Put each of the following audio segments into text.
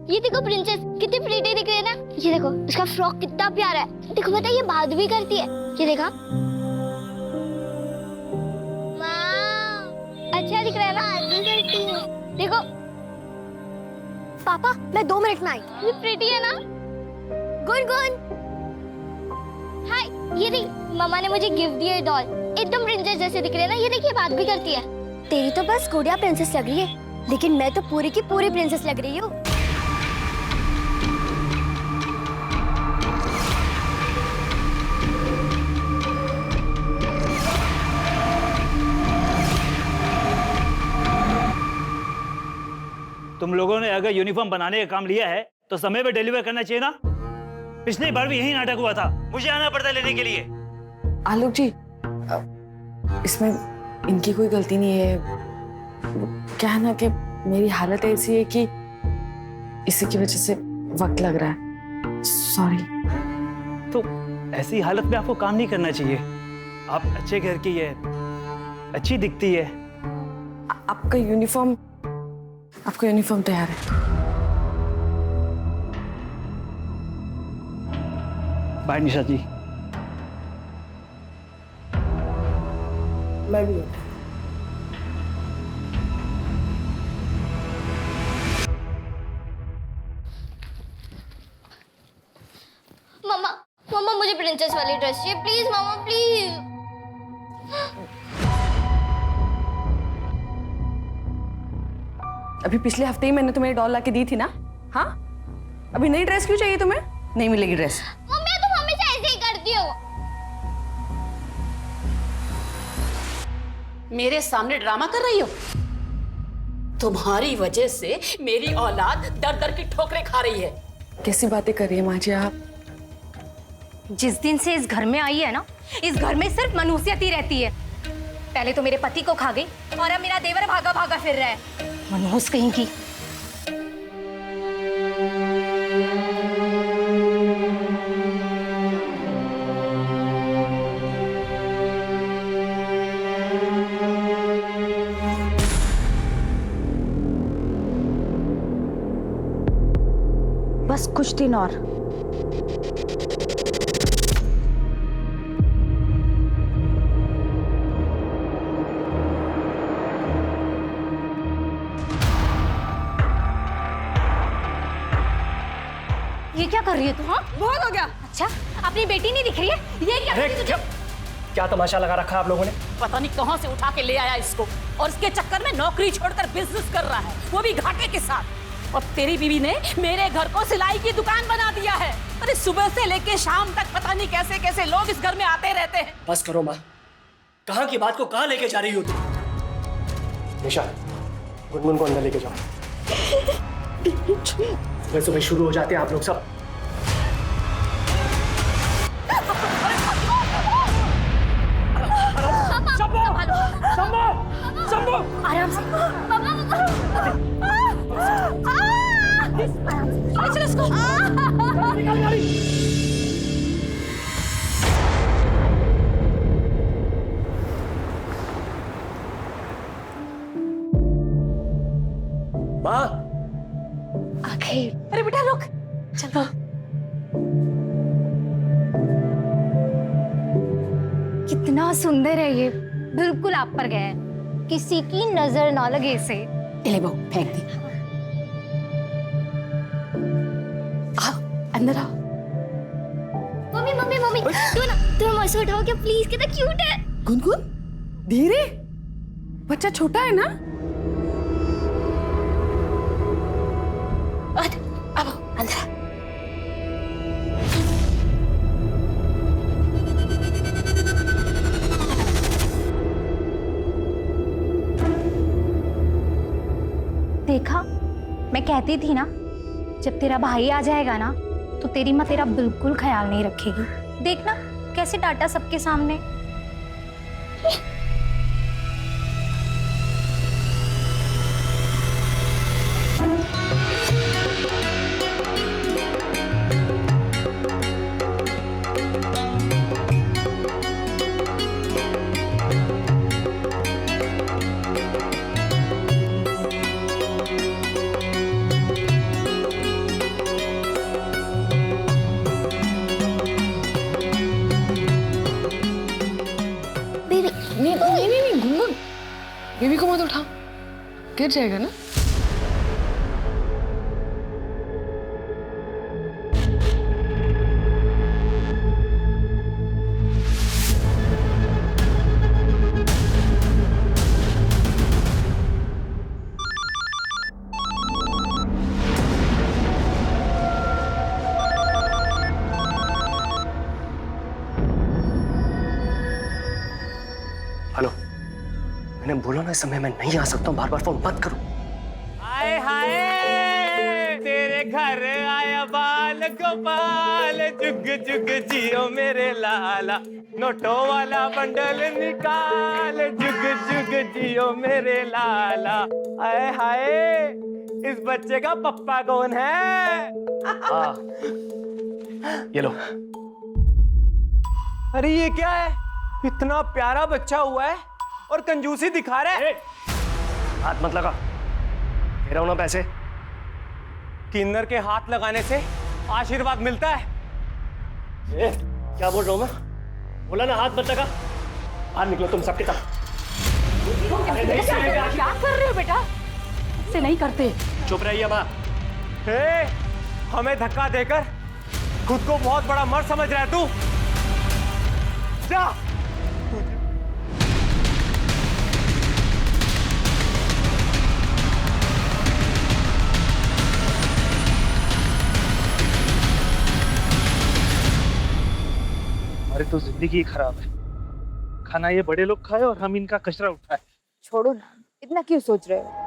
ये देखो प्रिंसेस कितनी प्रीटी दिख रही है ना। ये देखो इसका फ्रॉक कितना प्यारा है। देखो पता है ये बात भी करती है। ये देखा अच्छा दिख रहा है ना। करती है देखो। पापा मैं 2 मिनट में आई। ये प्रीटी है ना। गुनगुन हाय। ये देख मम्मा ने मुझे गिफ्ट दिया डॉल। एकदम प्रिंसेस जैसे दिख रही है ना। ये देखिए बात भी करती है। तेरी तो बस गुड़िया प्रिंसेस लग रही है, लेकिन मैं तो पूरी की पूरी प्रिंसेस लग रही हूँ। तुम लोगों ने अगर यूनिफॉर्म बनाने का काम लिया है तो समय पे डिलीवर करना चाहिए ना। पिछली बार भी यही नाटक हुआ था, मुझे आना पड़ता लेने के लिए। आलोक जी, इसमें इनकी कोई गलती नहीं है। क्या है ना कि मेरी हालत ऐसी है कि इसी की वजह से वक्त लग रहा है। सॉरी। तो ऐसी हालत में आपको काम नहीं करना चाहिए। आप अच्छे घर की है, अच्छी दिखती है। आपका यूनिफॉर्म तैयार है। बाय निशा जी। मैं भी। मम्मा मम्मा मुझे प्रिंसेस वाली ड्रेस चाहिए प्लीज मम्मा प्लीज। अभी पिछले हफ्ते ही मैंने तुम्हें डॉल ला के दी थी ना। हाँ, अभी नई ड्रेस क्यों चाहिए तुम्हें? नहीं मिलेगी ड्रेस। मम्मी तुम हमेशा ऐसे ही करती हो। मेरे सामने ड्रामा कर रही हो? तुम्हारी वजह से मेरी औलाद दर दर की ठोकरें खा रही है। कैसी बातें कर रही है माँ जी आप? जिस दिन से इस घर में आई है ना, इस घर में सिर्फ मनुष्यत ही रहती है। पहले तो मेरे पति को खा गई और अब मेरा देवर भागा भागा फिर रहा है। मनहूस कहीं की। बस कुछ दिन और। ये क्या कर रही है तू? हाँ बहुत हो गया। अच्छा अपनी बेटी नहीं दिख रही है? ये क्या कर रही है तुझे? क्या तमाशा लगा रखा है आप लोगों ने? पता नहीं कहां से उठा के ले आया इसको, और इसके चक्कर में नौकरी छोड़कर बिजनेस कर रहा है, वो भी घाटे के साथ। और तेरी बीवी ने मेरे घर को सिलाई की दुकान बना दिया है। अरे सुबह से लेके शाम तक पता नहीं कैसे कैसे लोग इस घर में आते रहते हैं। बस करो माँ, कहाँ की बात को कहाँ लेके जा रही हो तुम? निशा, गुनगुन को अंदर लेके जाओ। सुबह सुबह शुरू हो जाते हैं आप लोग सब। आराम से। चलो इसको। माँ, आखिर। अरे बेटा रुक, चलो। कितना सुंदर है ये, बिल्कुल आप पर गया है, किसी की नजर ना लगे इसे। ले बहू फेंक दी। आओ अंदर आओ। मम्मी मम्मी मम्मी तुम ऐसे उठाओ क्या प्लीज, कितना क्यूट है। गुनगुन धीरे, बच्चा छोटा है ना। अब अंदर। देखा, मैं कहती थी ना, जब तेरा भाई आ जाएगा ना तो तेरी माँ तेरा बिल्कुल ख्याल नहीं रखेगी। देखना कैसे डांटा सबके सामने। गिर जाएगा ना? हेलो, मैंने बोला ना इस समय मैं नहीं आ सकता हूँ, बार बार फोन मत करो। हाय हाय तेरे घर आया बाल गोपाल, जुग जुग जियो मेरे लाला, नोटों वाला बंडल निकाल, जुग जुग जियो मेरे लाला। हाय हाय इस बच्चे का पप्पा कौन है? हाँ, ये लो। अरे ये क्या है, इतना प्यारा बच्चा हुआ है और कंजूसी दिखा रहा है। हाथ मत लगा, दे रहा हूं ना पैसे। किन्नर के हाथ लगाने से आशीर्वाद मिलता है। क्या बोल रहा हूं मैं? बोला ना हाथ मत लगा। बाहर निकलो तुम सबके सब। क्या कर रहे हो बेटा? से नहीं करते। चुप रहिए माँ। हमें धक्का देकर खुद को बहुत बड़ा मर्द समझ रहा है तू? जा। हमारी तो जिंदगी खराब है। खाना ये बड़े लोग खाए और हम इनका कचरा उठाए। छोड़ो ना, इतना क्यों सोच रहे हो?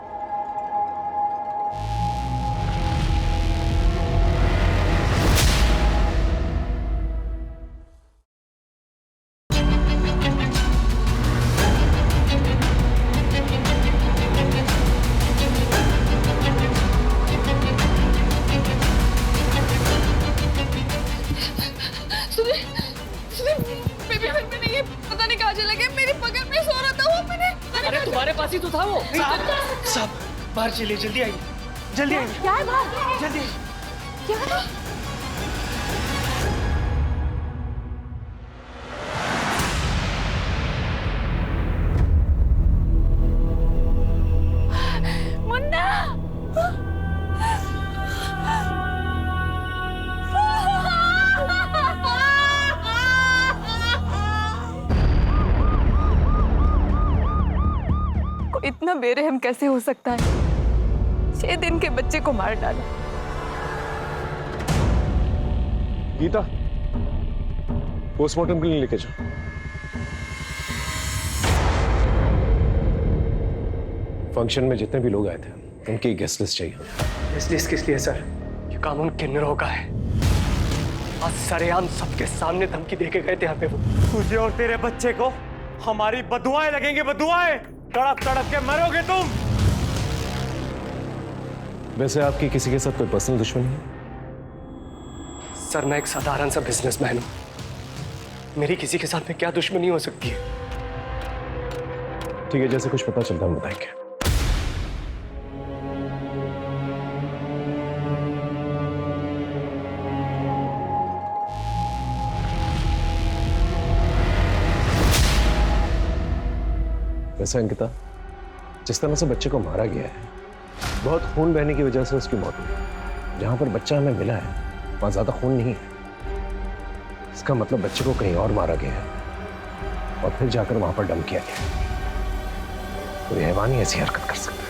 अरे तुम्हारे पास ही तो था वो। साहब बाहर चलिए, जल्दी आइए, जल्दी आइए। क्या है बात? जल्दी। क्या है? मुन्ना इतना बेरहम कैसे हो सकता है? 6 दिन के बच्चे को मार डाला। गीता, पोस्टमार्टम के लिए लेके जाओ। फंक्शन में जितने भी लोग आए थे उनकी गेस्ट लिस्ट चाहिए। इस लिस्ट किस लिए सर? ये काम उन किन्नरों का है। आज सरेआम सबके सामने धमकी देके गए थे यहाँ पे वो। तुझे और तेरे बच्चे को हमारी बदुआएं लगेंगी, बदुआएं। तड़प तड़प के मरोगे तुम। वैसे आपकी किसी के साथ कोई पर्सनल दुश्मनी है? सर मैं एक साधारण सा बिजनेसमैन हूं, मेरी किसी के साथ में क्या दुश्मनी हो सकती है? ठीक है, जैसे कुछ पता चलता हम बताएंगे। वैसे अंकिता, जिस तरह से बच्चे को मारा गया है, बहुत खून बहने की वजह से उसकी मौत हुई। जहां पर बच्चा हमें मिला है वहां ज्यादा खून नहीं है। इसका मतलब बच्चे को कहीं और मारा गया है और फिर जाकर वहां पर डंप किया गया। कोई हैवान ही ऐसी हरकत कर सकता है।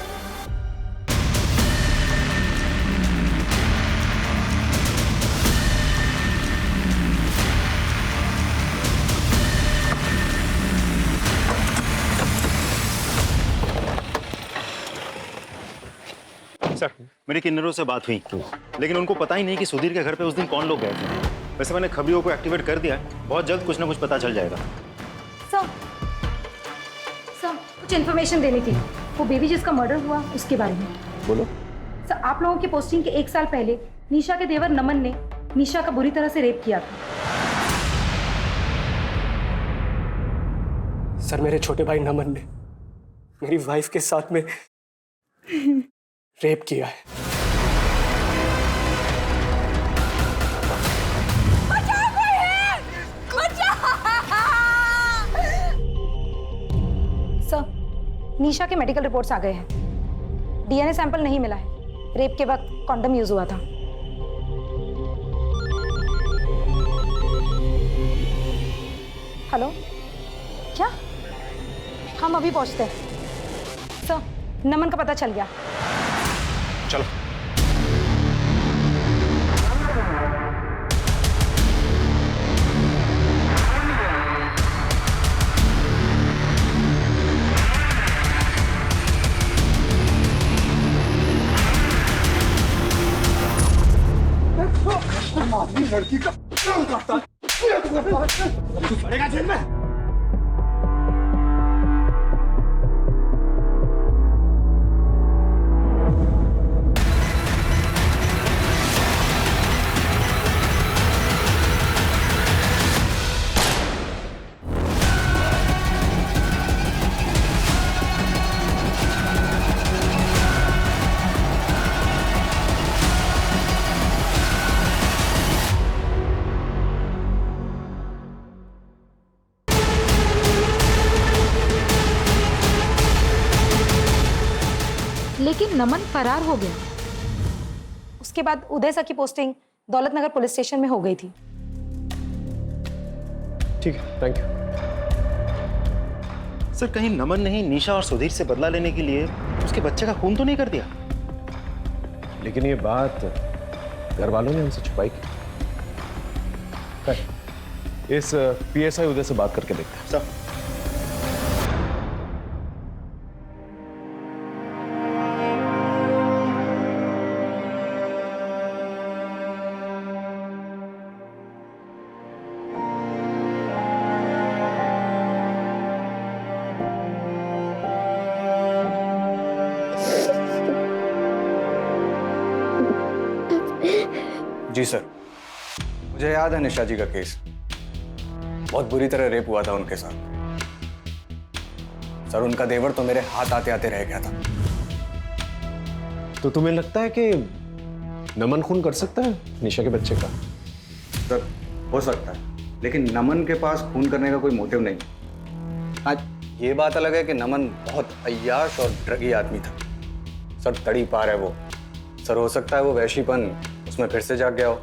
सर, मेरी किन्नरों से बात हुई, लेकिन उनको पता ही नहीं कि सुधीर के घर पे उस दिन कौन लोग गए थे। वैसे मैंने खबरियों को एक्टिवेट कर दिया है, बहुत जल्द कुछ ना कुछ पता चल जाएगा। सर, कुछ इन्फॉर्मेशन देनी थी। वो बेबी जिसका मर्डर हुआ उसके बारे में। बोलो। सर, आप लोगों की पोस्टिंग के 1 साल पहले निशा के देवर नमन ने निशा का बुरी तरह से रेप किया था। सर मेरे छोटे भाई नमन ने मेरी वाइफ के साथ में रेप किया है। सर, निशा के मेडिकल रिपोर्ट्स आ गए हैं। डीएनए सैंपल नहीं मिला है। रेप के वक्त कॉन्डम यूज हुआ था। हेलो, क्या? हम अभी पहुंचते हैं। सर, नमन का पता चल गया। चलो। लड़की का तू पड़ेगा जेल में। लेकिन नमन फरार हो गया। उसके बाद उदय सर की पोस्टिंग दौलतनगर पुलिस स्टेशन में हो गई थी। ठीक है, थैंक यू। सर, कहीं नमन ने ही निशा और सुधीर से बदला लेने के लिए उसके बच्चे का खून तो नहीं कर दिया? लेकिन ये बात घर वालों ने हमसे छुपाई की। इस पीएसआई उदय से बात करके देखते हैं। सर, जी सर, मुझे याद है निशा जी का केस। बहुत बुरी तरह रेप हुआ था उनके साथ। सर, उनका देवर तो मेरे हाथ आते आते रह गया था। तो तुम्हें लगता है कि नमन खून कर सकता है निशा के बच्चे का? सर, हो सकता है, लेकिन नमन के पास खून करने का कोई मोटिव नहीं। आज ये बात अलग है कि नमन बहुत अय्याश और ड्रगी आदमी था। सर, तड़ी पार है वो। सर, हो सकता है वो वैशीपन उसमें फिर से जाग गया हो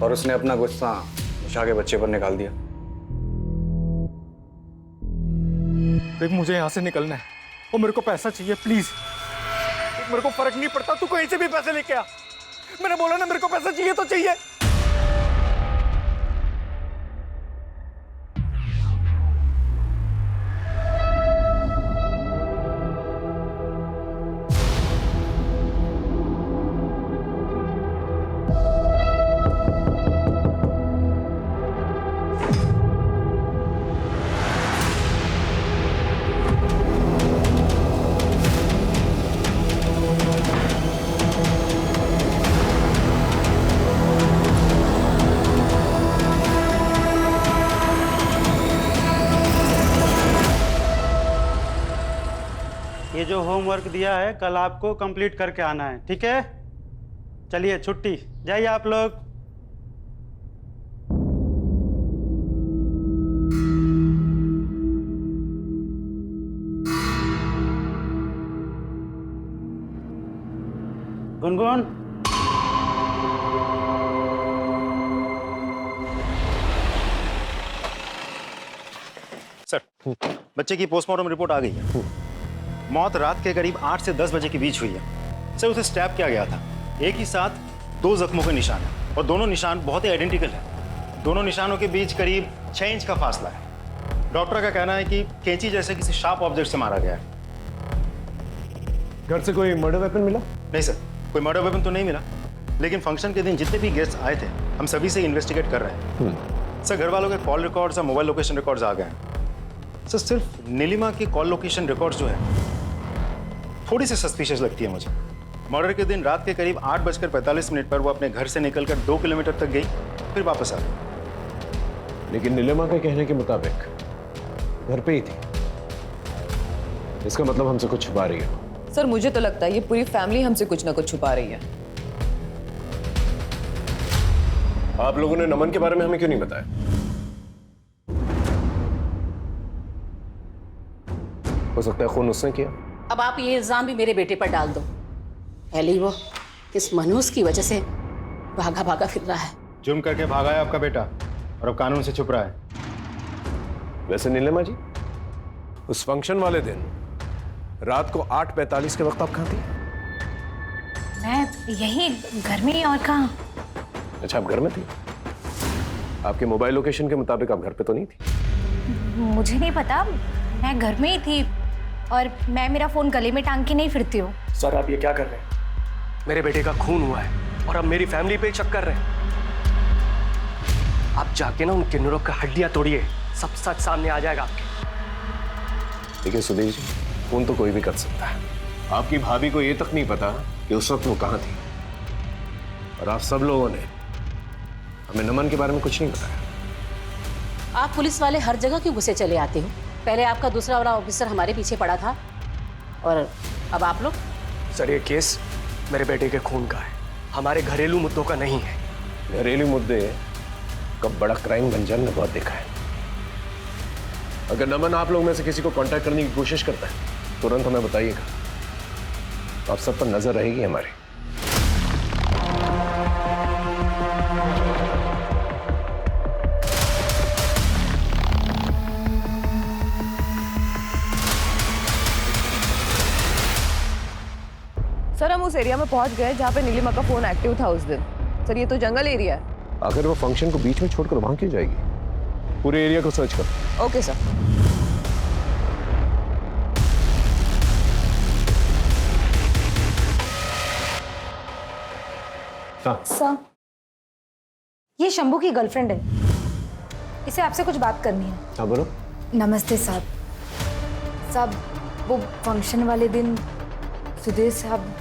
और उसने अपना गुस्सा निशा के बच्चे पर निकाल दिया। देख, मुझे यहाँ से निकलना है और मेरे को पैसा चाहिए, प्लीज। मेरे को फर्क नहीं पड़ता, तू कहीं से भी पैसे लेके आ। मैंने बोला ना, मेरे को पैसा चाहिए तो चाहिए। ये जो होमवर्क दिया है कल आपको कंप्लीट करके आना है, ठीक है? चलिए, छुट्टी, जाइए आप लोग। गुनगुन, सर, बच्चे की पोस्टमार्टम रिपोर्ट आ गई है। मौत रात के करीब 8 से 10 बजे के बीच हुई है। सर, उसे स्टैब किया गया था। एक ही साथ 2 जख्मों के निशान हैं और दोनों निशान बहुत ही आइडेंटिकल हैं। दोनों निशानों के बीच करीब 6 इंच का फासला है। डॉक्टर का कहना है कि कैंची जैसे किसी शार्प ऑब्जेक्ट से मारा गया है। घर से कोई मर्डर वेपन मिला? नहीं सर, कोई मर्डर वेपन तो नहीं मिला, लेकिन फंक्शन के दिन जितने भी गेस्ट आए थे हम सभी से इन्वेस्टिगेट कर रहे हैं। सर, घर वालों के कॉल रिकॉर्ड्स और मोबाइल लोकेशन रिकॉर्ड्स आ गए हैं। सर, सिर्फ नीलिमा की कॉल लोकेशन रिकॉर्ड्स जो है थोड़ी सी सस्पिशियस लगती है मुझे। मर्डर के दिन रात के करीब 8:45 पर वो अपने घर से निकलकर 2 किलोमीटर तक गई, फिर वापस आ गई। लेकिन नीलिमा के कहने के मुताबिक घर पे ही थी। इसका मतलब हमसे कुछ छुपा रही है। सर, मुझे तो लगता है ये पूरी फैमिली हमसे कुछ ना कुछ छुपा रही है। आप लोगों ने नमन के बारे में हमें क्यों नहीं बताया? हो सकता है खून उसने किया। अब आप ये इल्जाम भी मेरे बेटे पर डाल दो। पहले ही वो इस मनोज की वजह से भागा भागा फिर रहा है। जुर्म करके भागा है आपका बेटा और अब कानून से छुप रहा है। वैसे नीलिमा जी, उस फंक्शन वाले दिन रात को 8:45 के वक्त आप कहाँ थी? मैं यही घर में ही, और कहाँ। अच्छा, आप घर में थी। आपके मोबाइल लोकेशन के मुताबिक आप घर पे तो नहीं थी? मुझे नहीं पता, मैं घर में ही थी और मैं मेरा फोन गले में टांग के नहीं फिरती हूँ। सर आप ये क्या कर रहे हैं? मेरे बेटे का खून हुआ है और अब मेरी फैमिली पे शक कर रहे हैं। आप जाके ना उन किन्नरों का हड्डियां तोड़िए, सब सच सामने आ जाएगा आपके। देखिए सुधीर जी, फोन तो कोई भी कर सकता है। आपकी भाभी को ये तक नहीं पता कि उस वक्त वो कहाँ थी, और आप सब लोगों ने हमें नमन के बारे में कुछ नहीं बताया। आप पुलिस वाले हर जगह क्यों घुसे चले आते हो? पहले आपका दूसरा वाला ऑफिसर हमारे पीछे पड़ा था और अब आप लोग। सर ये केस मेरे बेटे के खून का है, हमारे घरेलू मुद्दों का नहीं है। घरेलू मुद्दे कब बड़ा क्राइम बन जाए, बहुत देखा है। अगर नमन आप लोग में से किसी को कांटेक्ट करने की कोशिश करता है, तुरंत हमें बताइएगा। आप सब पर नजर रहेगी हमारी। सर हम उस एरिया में पहुंच गए जहाँ पे नीलिमा का फोन एक्टिव था उस दिन। सर ये तो जंगल एरिया है। अगर वो फंक्शन को बीच में छोड़कर वहां क्यों जाएगी? पूरे एरिया को सर्च कर। Okay sir. सर, ये शंभू की गर्लफ्रेंड है, इसे आपसे कुछ बात करनी है। हाँ बोलो। नमस्ते साहब। साहब, वो फंक्शन वाले दिन सुधीर साहब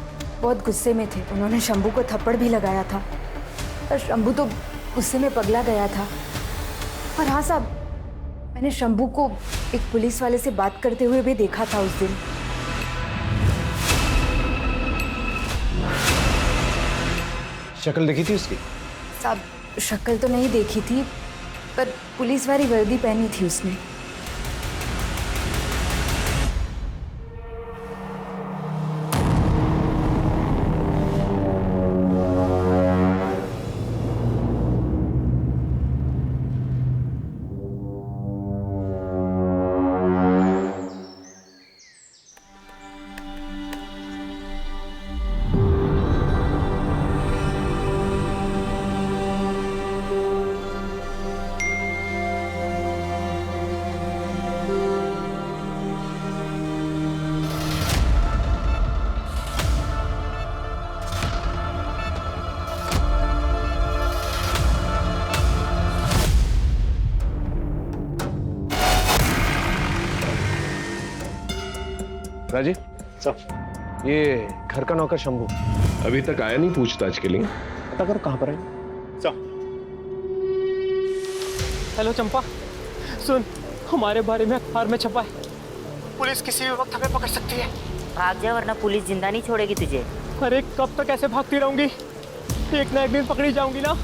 बहुत गुस्से में थे। उन्होंने शंभू को थप्पड़ भी लगाया था और शंभू तो गुस्से में पगला गया था। और हाँ साहब, मैंने शंभू को एक पुलिस वाले से बात करते हुए भी देखा था उस दिन। शक्ल देखी थी उसकी? साहब, शक्ल तो नहीं देखी थी, पर पुलिस वाली वर्दी पहनी थी उसने। राजी सर, ये घर का नौकर शंभू अभी तक आया नहीं पूछताछ के लिए। पता करो कहाँ पर है। सर। हेलो चंपा, सुन, हमारे बारे में अखबार में छपा है, पुलिस किसी भी वक्त हमें पकड़ सकती है। भाग जा वरना पुलिस जिंदा नहीं छोड़ेगी तुझे। अरे कब तक ऐसे भागती रहूंगी? एक ना एक दिन पकड़ी जाऊंगी ना।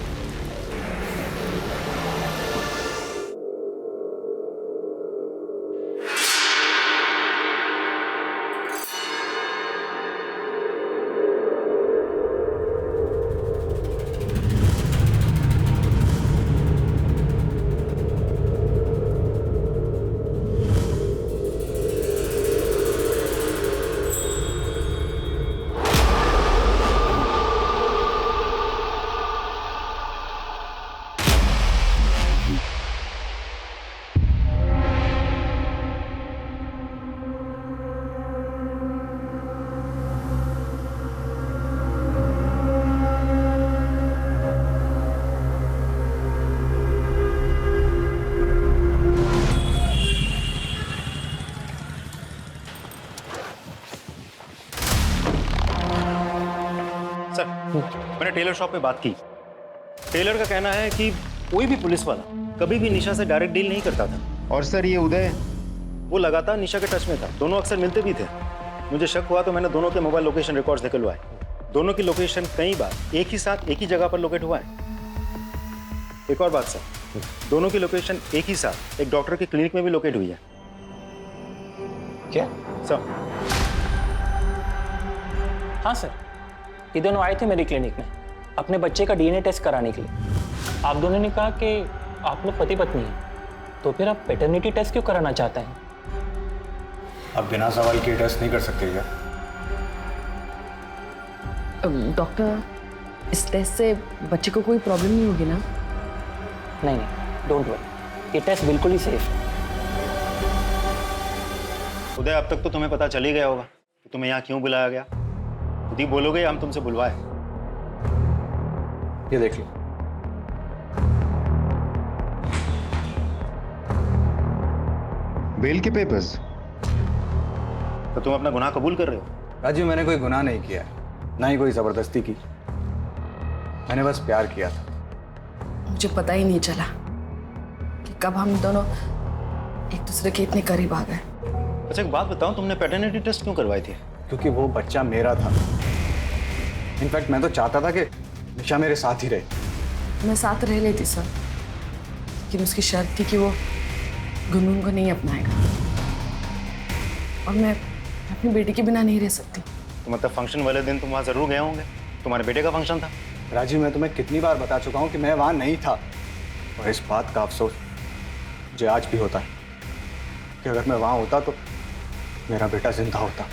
मैंने टेलर शॉप पे बात की। टेलर का कहना है कि कोई भी पुलिस वाला कभी भी निशा से डायरेक्ट डील नहीं करता था। और सर ये उदय, वो लगातार निशा के टच में था, दोनों अक्सर मिलते भी थे। मुझे शक हुआ तो मैंने दोनों के मोबाइल लोकेशन रिकॉर्ड्स निकलवाए। दोनों की लोकेशन कई बार एक ही साथ एक ही जगह पर लोकेट हुआ है। एक और बात सर, दोनों की लोकेशन एक ही साथ एक डॉक्टर के क्लिनिक में भी लोकेट हुई है। क्या सर? हाँ सर, ये दोनों आए थे मेरी क्लिनिक में अपने बच्चे का डीएनए टेस्ट कराने के लिए। आप दोनों ने कहा कि आप लोग पति पत्नी हैं, तो फिर आप पैटर्निटी टेस्ट क्यों कराना चाहते हैं? अब बिना सवाल किए टेस्ट नहीं कर सकते क्या? डॉक्टर, इस टेस्ट से बच्चे को कोई प्रॉब्लम नहीं होगी ना? नहीं, डोंट वरी, ये टेस्ट बिल्कुल ही सेफ है। उदय, अब तक तो तुम्हें पता चल ही गया होगा कि तुम्हें यहाँ क्यों बुलाया गया। खुद ही बोलोगे हम तुमसे बुलवाए। ये देख लो। बेल के पेपर्स। तो तुम अपना गुनाह कबूल कर रहे हो? राजू, मैंने कोई गुनाह नहीं किया, ना ही कोई जबरदस्ती की। मैंने बस प्यार किया था। मुझे पता ही नहीं चला कि कब हम दोनों एक दूसरे के इतने करीब आ गए। अच्छा, एक बात बताओ, तुमने पैटर्निटी टेस्ट क्यों करवाई थी? क्योंकि वो बच्चा मेरा था। इनफैक्ट मैं तो चाहता था कि निशा मेरे साथ ही रहे। मैं साथ रह लेती सर, लेकिन उसकी शर्त थी कि वो गुनगुन को नहीं अपनाएगा, और मैं अपनी बेटी के बिना नहीं रह सकती। तो मतलब फंक्शन वाले दिन तुम वहाँ जरूर गए होंगे, तुम्हारे बेटे का फंक्शन था। राजीव, मैं तुम्हें कितनी बार बता चुका हूँ कि मैं वहाँ नहीं था, और इस बात का अफसोस मुझे आज भी होता है कि अगर मैं वहाँ होता तो मेरा बेटा जिंदा होता।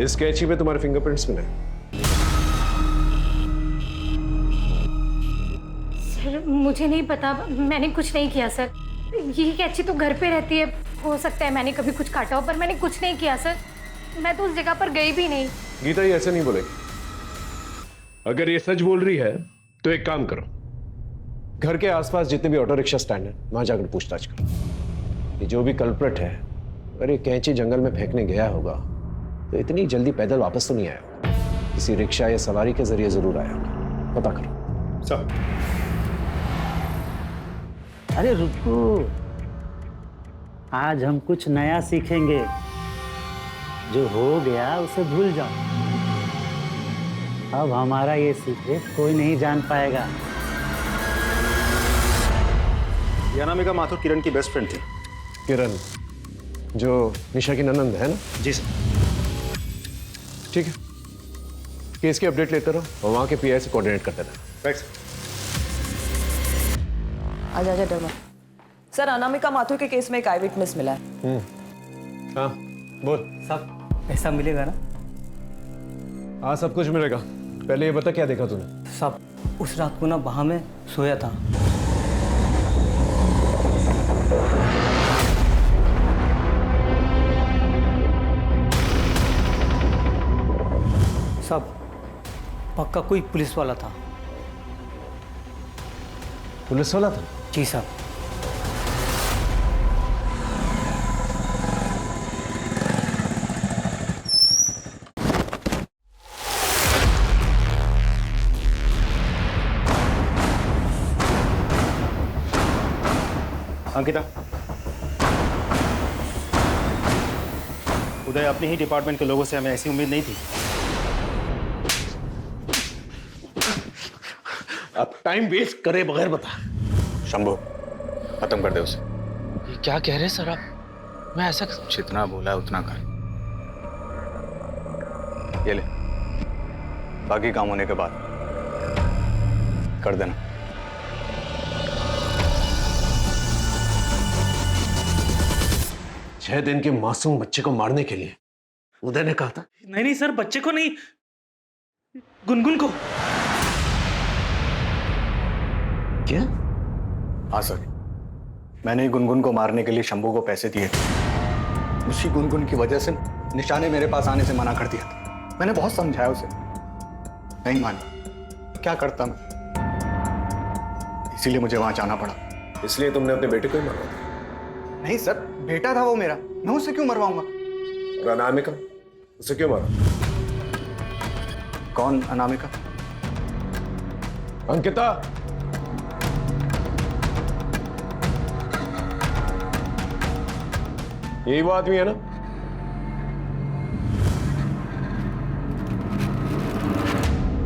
इस कैची में तुम्हारे फिंगरप्रिंट्स मिले। सर मुझे नहीं पता, मैंने कुछ नहीं किया सर। ये कैची तो घर पे रहती है, हो सकता है मैंने कभी कुछ काटा हो, पर मैंने कुछ नहीं किया सर। मैं तो उस जगह पर गई भी नहीं। गीता, ये ऐसे नहीं बोलेगी। अगर ये सच बोल रही है तो एक काम करो, घर के आसपास जितने भी ऑटो रिक्शा स्टैंड है वहां जाकर पूछताछ करो। ये जो भी कल्प्रिट है, अगर ये कैंची जंगल में फेंकने गया होगा तो इतनी जल्दी पैदल वापस तो नहीं आया होगा, किसी रिक्शा या सवारी के जरिए जरूर आया होगा। पता करो। सब अरे रुको, आज हम कुछ नया सीखेंगे। जो हो गया उसे भूल जाओ। अब हमारा ये सीक्रेट कोई नहीं जान पाएगा। अनामिका माथुर किरण की बेस्ट फ्रेंड थी। किरण जो निशा की ननंद है ना? जी सर। ठीक है, केस की अपडेट लेते रहो और वहां के पीआई से कोऑर्डिनेट करते रहना। Right sir. आजा डरमा। सर, अनामिका माथुर के केस में एक आई विटनेस मिला है। हाँ बोल। सब पैसा मिलेगा ना? हाँ सब कुछ मिलेगा। पहले ये बता क्या देखा तूने? सब उस रात को ना वहां में सोया था। सब पक्का कोई पुलिस वाला था। पुलिस वाला था? जी साहब। अंकिता, उदय अपने ही डिपार्टमेंट के लोगों से हमें ऐसी उम्मीद नहीं थी। अब टाइम वेस्ट करे बगैर बता। शंभू, खत्म कर दे उसे। ये क्या कह रहे हैं सर आप? मैं ऐसा जितना बोला है उतना कर। ये ले, बाकी काम होने के बाद कर देना। छह दिन के मासूम बच्चे को मारने के लिए उदय ने कहा था? नहीं नहीं सर, बच्चे को नहीं, गुनगुन को। क्या? हाँ सर, मैंने गुनगुन को मारने के लिए शंभू को पैसे दिए थे। उसी गुनगुन की वजह से निशा ने मेरे पास आने से मना कर दिया था। मैंने बहुत समझाया उसे, नहीं मानी। क्या करता मैं, इसीलिए मुझे वहां जाना पड़ा। इसलिए तुमने अपने बेटे को ही मारा? नहीं सर, बेटा था वो मेरा, मैं उसे क्यों मरवाऊंगा? और अनामिका, उसे क्यों मारा? कौन अनामिका? अंकिता, यही वो आदमी है ना?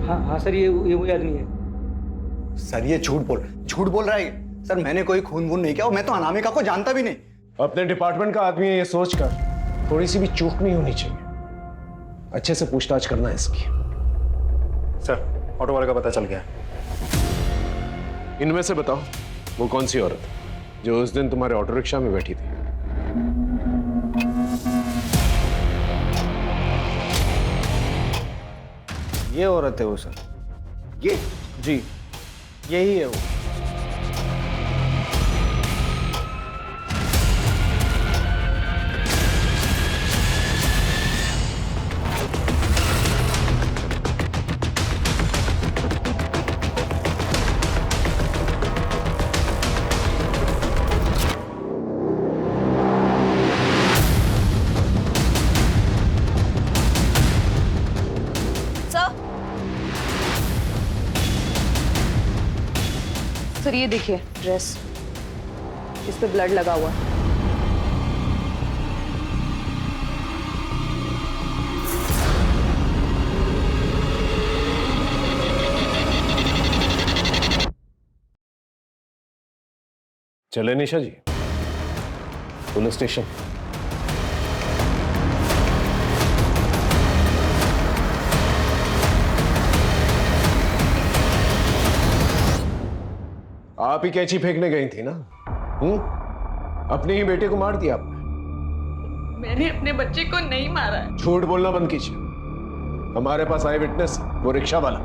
हाँ हाँ सर, ये वही आदमी है। सर ये झूठ बोल रहा है ये। सर मैंने कोई खून वून नहीं किया और मैं तो अनामिका को जानता भी नहीं। अपने डिपार्टमेंट का आदमी है, ये सोचकर थोड़ी सी भी चूक नहीं होनी चाहिए। अच्छे से पूछताछ करना है इसकी। सर ऑटो वाले का पता चल गया। इनमें से बताओ वो कौन सी औरत जो उस दिन तुम्हारे ऑटो रिक्शा में बैठी थी? ये औरत है वो सर। ये जी यही है वो। सर ये देखिए ड्रेस, इस पे ब्लड लगा हुआ है। चले निशा जी पुलिस स्टेशन। आप ही कैंची फेंकने गई थी ना? अपने ही बेटे को मार दिया आपने। मैंने अपने बच्चे को नहीं मारा है। झूठ बोलना बंद कीजिए। हमारे पास आई विटनेस वो रिक्शा वाला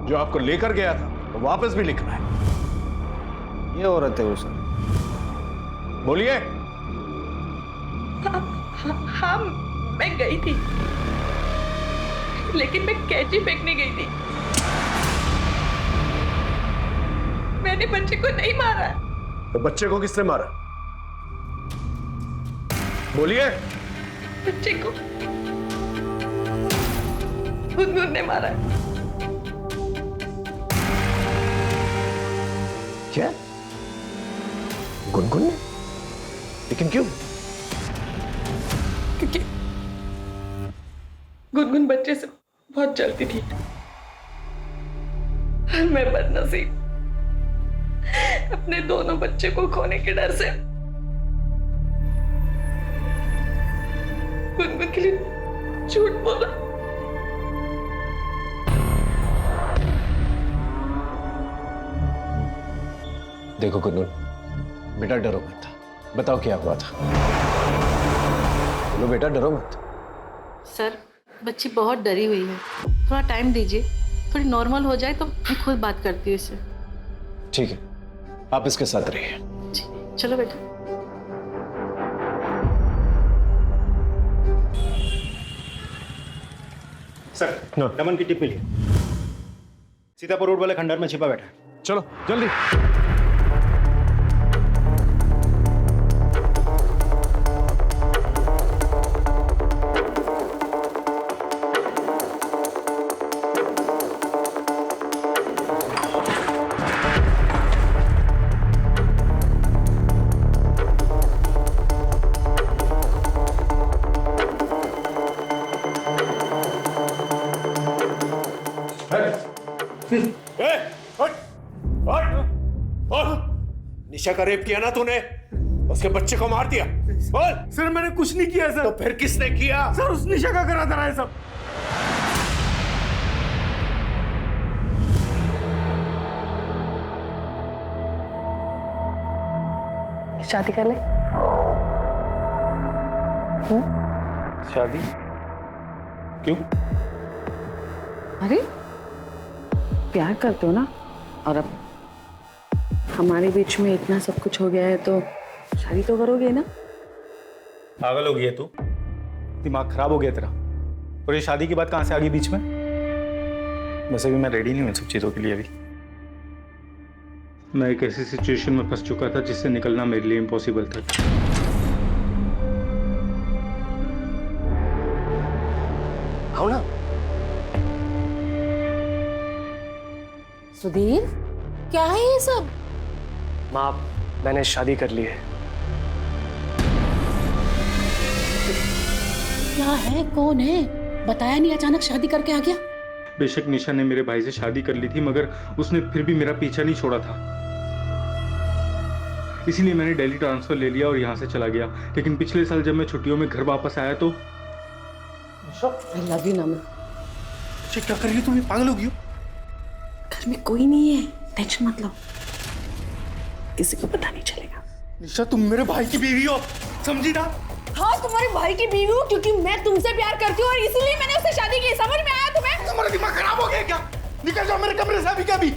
जो आपको लेकर गया था, वो वापस भी लिख रहा है। ये औरत है वो सर। बोलिए। हाँ मैं गई थी, लेकिन मैं कैंची फेंकने गई थी। मैंने बच्चे को नहीं मारा। तो बच्चे को किसने मारा? बोलिए। बच्चे को गुनगुन ने मारा। क्या? गुनगुन ने? लेकिन क्यों? क्योंकि गुनगुन बच्चे से बहुत जलती थी। मैं बदनसीब अपने दोनों बच्चे को खोने के डर से गुनगुन के लिए झूठ बोला। देखो गुनगुन, बेटा डरो मत। बताओ क्या हुआ था? बोलो बेटा डरो मत। सर बच्ची बहुत डरी हुई है, थोड़ा टाइम दीजिए, थोड़ी नॉर्मल हो जाए तो मैं खुद बात करती हूँ इससे। ठीक है, आप इसके साथ रहिए। चलो बेटा। सर नमन की टिप मिली। सीतापुर रोड वाले खंडहर में छिपा बैठा है। चलो जल्दी। निशा का रेप किया ना तूने? उसके बच्चे को मार दिया? बोल। सर मैंने कुछ नहीं किया सर। तो फिर किसने किया? सर उस निशा का करा था ये सब। शादी कर ले। शादी? क्यों? अरे प्यार करते हो ना, और अब हमारे बीच में इतना सब कुछ हो गया है तो शादी तो करोगे ना? पागल हो गई है तू? दिमाग खराब हो गया तेरा? और ये शादी की बात कहां से आ गई बीच में? वैसे भी मैं रेडी नहीं हूं इन सब चीजों के लिए अभी। मैं एक ऐसी सिचुएशन में फंस चुका था जिससे निकलना मेरे लिए इम्पॉसिबल था। आओ ना। सुधीर, क्या है ये सब? माँ, मैंने शादी कर ली है। क्या है? कौन है? बताया नहीं, अचानक शादी करके आ गया। बेशक निशा ने मेरे भाई से शादी कर ली थी, मगर उसने फिर भी मेरा पीछा नहीं छोड़ा था। इसीलिए मैंने दिल्ली ट्रांसफर ले लिया और यहाँ से चला गया। लेकिन पिछले साल जब मैं छुट्टियों में घर वापस आया तो आई लव यू नमन। क्या कर रही हो तुम? पागल हो गई हो? घर में कोई नहीं है, टेंशन मत लो, किसी को पता नहीं चलेगा। निशा तुम मेरे भाई की बीवी हो, समझी ना? हाँ तुम्हारे भाई की बीवी हूँ क्योंकि मैं तुमसे प्यार करती हूँ और इसीलिए मैंने उससे शादी की। समझ में आया तुम्हें? तुम्हारा दिमाग खराब हो गया क्या? निकल जाओ मेरे कमरे से अभी क्या भी।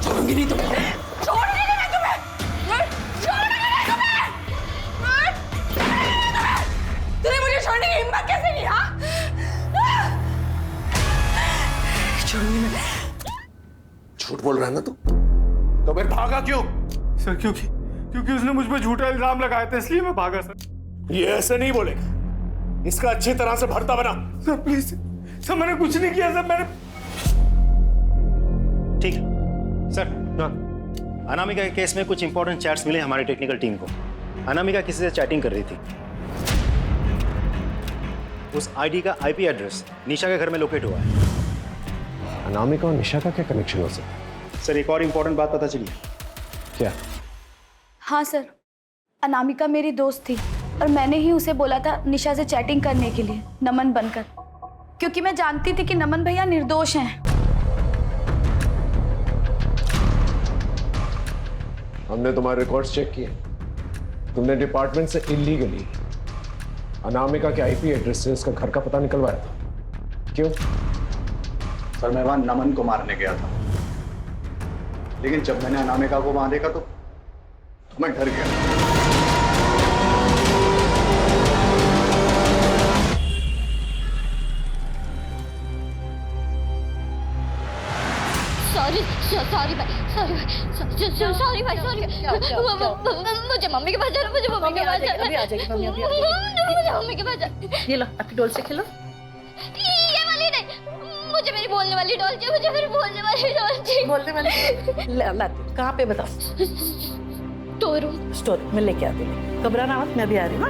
छोड़ूंगी नहीं तुम्हें, छोड़ूंगी नहीं तुम्हें, छोड़ूंगी नहीं तुम्हें। तूने मुझे छोड़ने की हिम्मत कैसे की? हाँ छोड़ूंगी मैं। झूठ बोल रहा है ना तू? तो फिर भागा क्यों? सर क्योंकि उसने मुझ पर झूठा इल्जाम लगाया था, इसलिए मैं भागा सर। ये ऐसे नहीं बोलेगा, इसका अच्छी तरह से भरता बना। सर प्लीज सर, मैंने कुछ नहीं किया सर, मैंने। ठीक है सर। अनामिका के केस में कुछ इंपॉर्टेंट चैट्स मिले हमारी टेक्निकल टीम को। अनामिका किसी से चैटिंग कर रही थी। उस आईडी का आईपी एड्रेस निशा के घर में लोकेट हुआ है। अनामिका और निशा का क्या कनेक्शन हो सकता है? सर एक और इंपॉर्टेंट बात पता चली है। क्या? हाँ सर, अनामिका मेरी दोस्त थी और मैंने ही उसे बोला था निशा से चैटिंग करने के लिए नमन बनकर, क्योंकि मैं जानती थी कि नमन भैया निर्दोष हैं। हमने तुम्हारे रिकॉर्ड्स चेक किए, तुमने डिपार्टमेंट से इलीगली अनामिका के आईपी एड्रेस से उसका घर का पता निकलवाया था। क्यों? सर मैं वहां नमन को मारने गया था, लेकिन जब मैंने अनामिका को वहां देखा तो मैं डर गया। सॉरी भाई, सॉरी भाई, सॉरी। मुझे मम्मी के पास जाना, मुझे मम्मी के पास जाना। अभी आ जाएगी मम्मी, अभी मुझे मम्मी के पास जाना। ये लो अपनी डॉल से खेलो। ये वाली नहीं, मुझे मेरी बोलने वाली डॉल चाहिए, मुझे मेरी बोलने वाली डॉल चाहिए। बोलने वाली लाती। कहाँ पे बताओ? स्टोर में लेके आती हूँ। घबराना मत, मैं भी आ रही हूँ।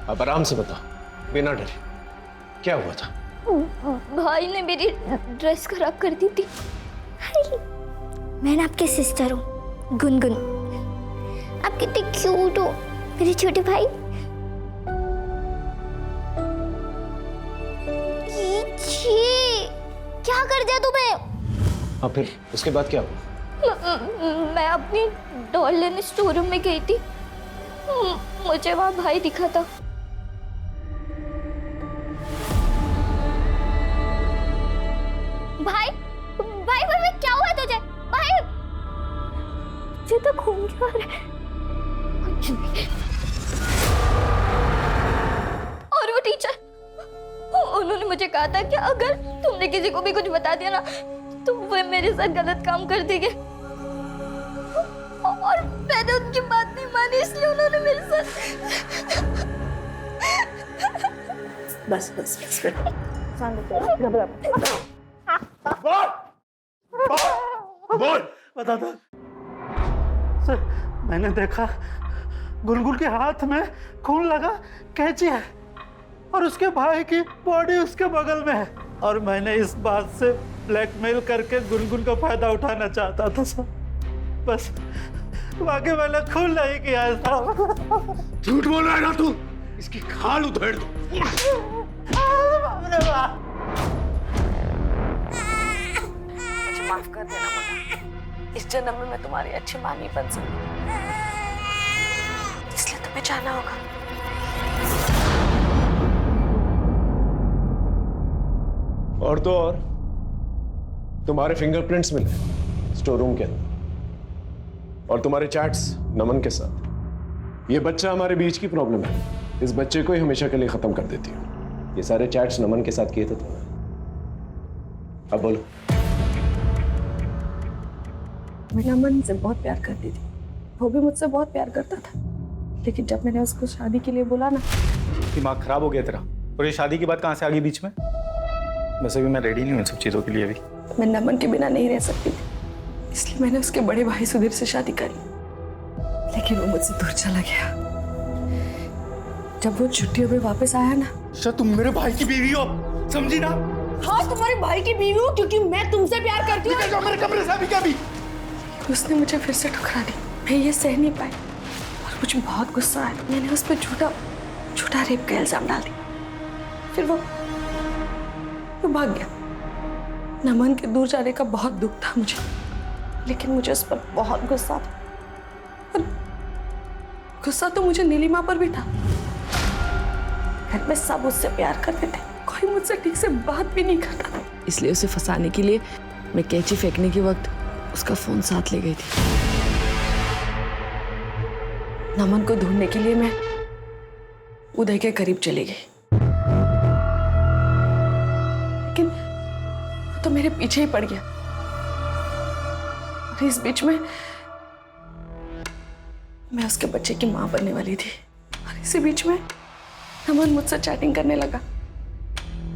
अब आराम से बता, बिना डरे, क्या हुआ था? भाई ने मेरी ड्रेस खराब कर दी थी। मैं ना आपके सिस्टर हूँ, गुनगुन। आप कितने क्यूट हो मेरे छोटे भाई। क्या कर दिया तुम्हें? हाँ फिर उसके बाद क्या हुआ? मैं अपनी डॉल लेने स्टोर रूम में गई थी, मुझे वहां भाई दिखा था। भाई भाई भाई क्या हुआ तुझे? भाई तुझे तो खून क्यों आ रहा है? और वो टीचर, उन्होंने मुझे कहा था कि अगर तुमने किसी को भी कुछ बता दिया ना तो वो मेरे साथ गलत काम कर देंगे, और मैंने उनकी बात नहीं मानी, इसलिए उन्होंने मेरे साथ। बस घबरा। बोल बता दो सर। मैंने देखा गुलगुल के हाथ में खून लगा कैंची है और उसके भाई की बॉडी उसके बगल में है, और मैंने इस बात से ब्लैकमेल करके गुलगुल का फायदा उठाना चाहता था सर। बस बाकी मैंने खून नहीं किया है साहब। झूठ बोल रहा है ना तू? इसकी खाल उधेड़ दो। मुझे माफ कर देना मुन्ना, इस जन्म में मैं तुम्हारी अच्छी मां नहीं बन सकती, इसलिए तुम्हें जाना होगा। और तो और तुम्हारे फिंगरप्रिंट्स मिले स्टोर रूम के अंदर, और तुम्हारे चैट्स नमन के साथ। ये बच्चा हमारे बीच की प्रॉब्लम है, इस बच्चे को ही हमेशा के लिए खत्म कर देती हूँ। ये सारे चैट्स नमन के साथ किए थे तुमने। अब बोलो। मैं नमन से बहुत प्यार करती थी, वो भी मुझसे बहुत प्यार करता था, लेकिन जब मैंने उसको शादी के लिए बोला ना, दिमाग खराब हो गया तेरा। और ये शादी की बात कहाँ से आ गई बीच में? वैसे भी मैं रेडी नहीं हूँ इन सब चीज़ों के लिए अभी। मैं नमन के बिना नहीं रह सकती थी, इसलिए मैंने उसके बड़े भाई सुधीर से शादी करी, लेकिन वो मुझसे दूर चला गया। जब वो छुट्टियों में वापस आया ना, अच्छा तुम मेरे भाई की बीवी हो, समझी ना? हाँ, तुम्हारे भाई की बीवी हूँ क्योंकि मैं तुमसे प्यार करती हूँ। मेरे कमरे से अभी क्या भी? उसने मुझे फिर से ठुकरा दी, मैं ये सह नहीं पाई और मुझे बहुत गुस्सा आया। मैंने उस पर झूठा रेप का इल्जाम डाल दिया। फिर वो भाग गया। नमन के दूर जाने का बहुत दुख था मुझे, लेकिन मुझे उस पर बहुत गुस्सा था। और गुस्सा तो मुझे नीलिमा पर भी था। घर में सब उससे प्यार करते थे, कोई मुझसे ठीक से बात भी नहीं करता था। इसलिए उसे फंसाने के लिए मैं कैंची फेंकने के वक्त उसका फोन साथ ले गई थी। नमन को ढूंढने के लिए मैं उदय के करीब चली गई, लेकिन वो तो मेरे पीछे ही पड़ गया। और इस बीच में मैं उसके बच्चे की मां बनने वाली थी, और इसी बीच में नमन मुझसे चैटिंग करने लगा।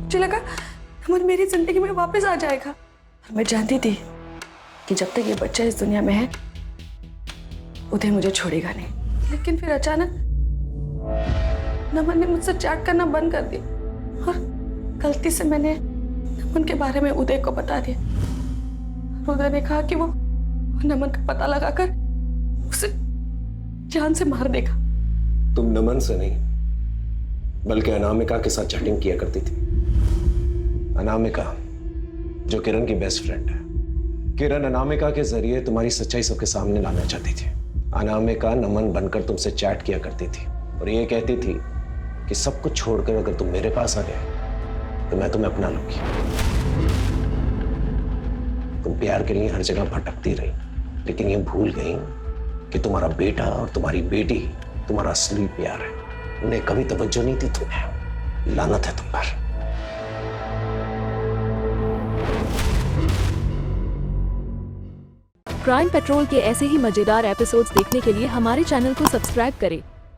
मुझे लगा नमन मेरी जिंदगी में वापस आ जाएगा, और मैं जानती थी कि जब तक ये बच्चा इस दुनिया में है उदय मुझे छोड़ेगा नहीं। लेकिन फिर अचानक नमन ने मुझसे चैट करना बंद कर दिया, और गलती से मैंने नमन के बारे में उदय को बता दिया। उदय ने कहा कि वो नमन का पता लगाकर उसे जान से मार देगा। तुम नमन से नहीं बल्कि अनामिका के साथ चैटिंग किया करती थी। अनामिका जो किरण की बेस्ट फ्रेंड है। किरण अनामिका के जरिए तुम्हारी सच्चाई सबके सामने लाना चाहती थी। अनामिका नमन बनकर तुमसे चैट किया करती थी और ये कहती थी कि सब कुछ छोड़कर अगर तुम मेरे पास आ गए तो मैं तुम्हें अपना लूंगी। तुम प्यार के लिए हर जगह भटकती रही, लेकिन ये भूल गई कि तुम्हारा बेटा और तुम्हारी बेटी तुम्हारा असली प्यार है। उन्हें कभी तवज्जो नहीं दी तुम्हें। लानत है तुम पर। क्राइम पेट्रोल के ऐसे ही मजेदार एपिसोड्स देखने के लिए हमारे चैनल को सब्सक्राइब करें